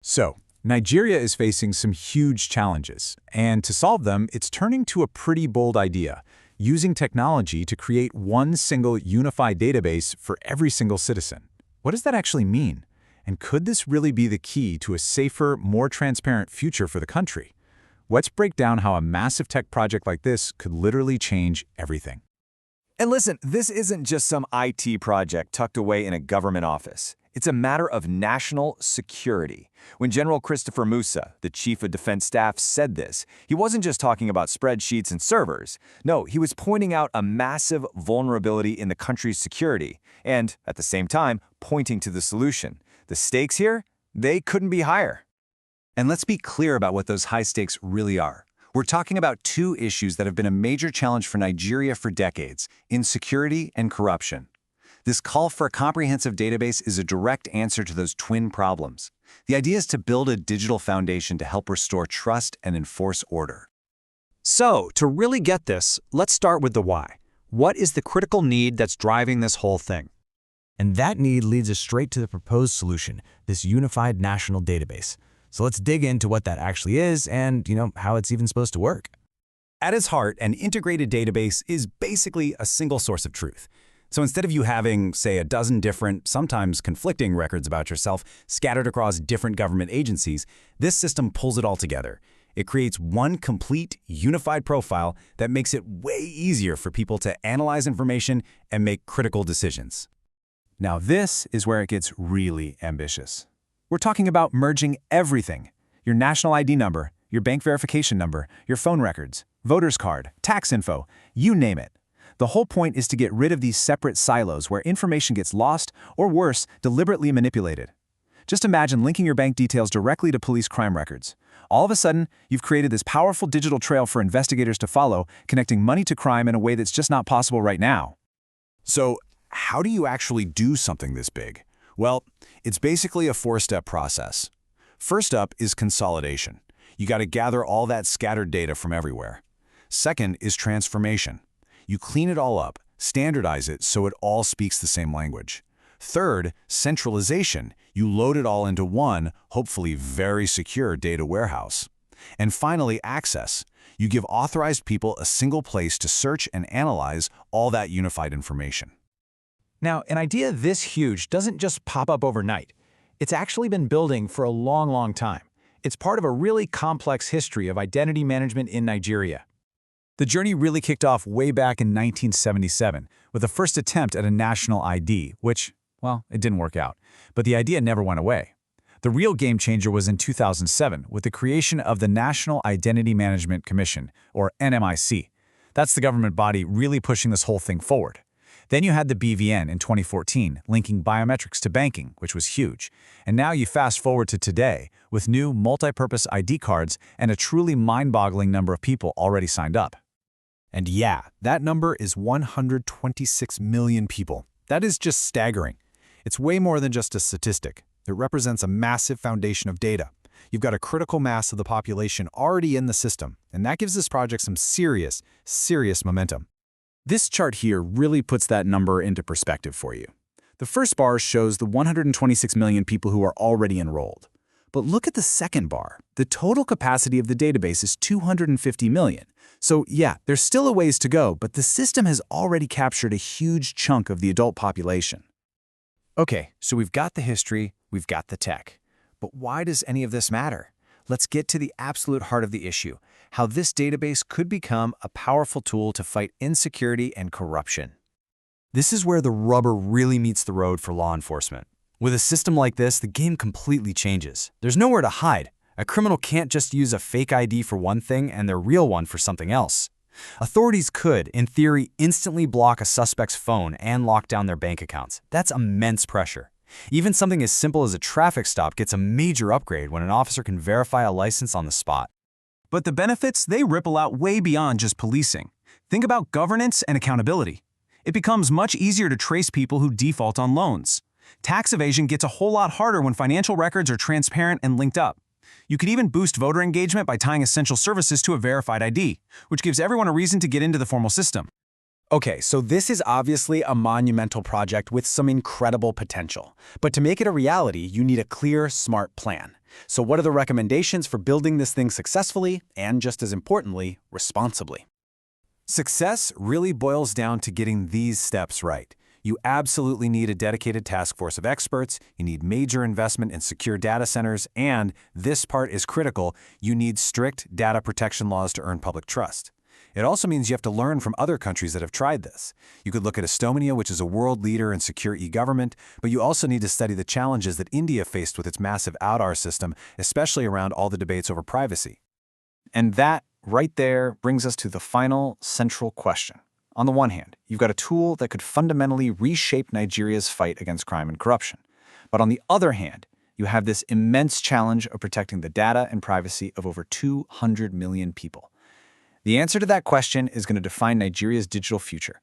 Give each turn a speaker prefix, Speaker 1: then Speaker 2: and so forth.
Speaker 1: So, Nigeria is facing some huge challenges, and to solve them, it's turning to a pretty bold idea, using technology to create one single unified database for every single citizen. What does that actually mean? And could this really be the key to a safer, more transparent future for the country? Let's break down how a massive tech project like this could literally change everything.
Speaker 2: And listen, this isn't just some IT project tucked away in a government office. It's a matter of national security. When General Christopher Musa, the Chief of Defense Staff, said this, he wasn't just talking about spreadsheets and servers. No, he was pointing out a massive vulnerability in the country's security and, at the same time, pointing to the solution. The stakes here? They couldn't be higher.
Speaker 3: And let's be clear about what those high stakes really are. We're talking about two issues that have been a major challenge for Nigeria for decades: insecurity and corruption. This call for a comprehensive database is a direct answer to those twin problems. The idea is to build a digital foundation to help restore trust and enforce order.
Speaker 4: So, to really get this, let's start with the why. What is the critical need that's driving this whole thing?
Speaker 5: And that need leads us straight to the proposed solution, this unified national database. So let's dig into what that actually is and, how it's even supposed to work.
Speaker 6: At its heart, an integrated database is basically a single source of truth. So instead of you having, say, a dozen different, sometimes conflicting records about yourself scattered across different government agencies, this system pulls it all together. It creates one complete, unified profile that makes it way easier for people to analyze information and make critical decisions. Now this is where it gets really ambitious. We're talking about merging everything: your national ID number, your bank verification number, your phone records, voter's card, tax info, you name it. The whole point is to get rid of these separate silos where information gets lost, or worse, deliberately manipulated. Just imagine linking your bank details directly to police crime records. All of a sudden, you've created this powerful digital trail for investigators to follow, connecting money to crime in a way that's just not possible right now.
Speaker 1: So, how do you actually do something this big? Well, it's basically a four-step process. First up is consolidation. You got to gather all that scattered data from everywhere. Second is transformation. You clean it all up, standardize it so it all speaks the same language. Third, centralization. You load it all into one, hopefully very secure data warehouse. And finally, access. You give authorized people a single place to search and analyze all that unified information.
Speaker 7: Now, an idea this huge doesn't just pop up overnight. It's actually been building for a long, long time. It's part of a really complex history of identity management in Nigeria.
Speaker 6: The journey really kicked off way back in 1977 with the first attempt at a national ID, which, well, it didn't work out. But the idea never went away. The real game changer was in 2007 with the creation of the National Identity Management Commission, or NMIC. That's the government body really pushing this whole thing forward. Then you had the BVN in 2014, linking biometrics to banking, which was huge. And now you fast forward to today, with new multi-purpose ID cards and a truly mind-boggling number of people already signed up.
Speaker 1: And yeah, that number is 126 million people. That is just staggering. It's way more than just a statistic. It represents a massive foundation of data. You've got a critical mass of the population already in the system, and that gives this project some serious momentum. This chart here really puts that number into perspective for you. The first bar shows the 126 million people who are already enrolled. But look at the second bar. The total capacity of the database is 250 million. So yeah, there's still a ways to go, but the system has already captured a huge chunk of the adult population. Okay, so we've got the history, we've got the tech. But why does any of this matter? Let's get to the absolute heart of the issue: how this database could become a powerful tool to fight insecurity and corruption. This is where the rubber really meets the road for law enforcement. With a system like this, the game completely changes. There's nowhere to hide. A criminal can't just use a fake ID for one thing and their real one for something else. Authorities could, in theory, instantly block a suspect's phone and lock down their bank accounts. That's immense pressure. Even something as simple as a traffic stop gets a major upgrade when an officer can verify a license on the spot.
Speaker 6: But the benefits, they ripple out way beyond just policing. Think about governance and accountability. It becomes much easier to trace people who default on loans. Tax evasion gets a whole lot harder when financial records are transparent and linked up. You could even boost voter engagement by tying essential services to a verified ID, which gives everyone a reason to get into the formal system.
Speaker 8: Okay, so this is obviously a monumental project with some incredible potential. But to make it a reality, you need a clear, smart plan. So what are the recommendations for building this thing successfully and, just as importantly, responsibly?
Speaker 3: Success really boils down to getting these steps right. You absolutely need a dedicated task force of experts, you need major investment in secure data centers, and, this part is critical, you need strict data protection laws to earn public trust. It also means you have to learn from other countries that have tried this. You could look at Estonia, which is a world leader in secure e-government, but you also need to study the challenges that India faced with its massive OutR system, especially around all the debates over privacy.
Speaker 2: And that, right there, brings us to the final central question. On the one hand, you've got a tool that could fundamentally reshape Nigeria's fight against crime and corruption. But on the other hand, you have this immense challenge of protecting the data and privacy of over 200 million people. The answer to that question is going to define Nigeria's digital future.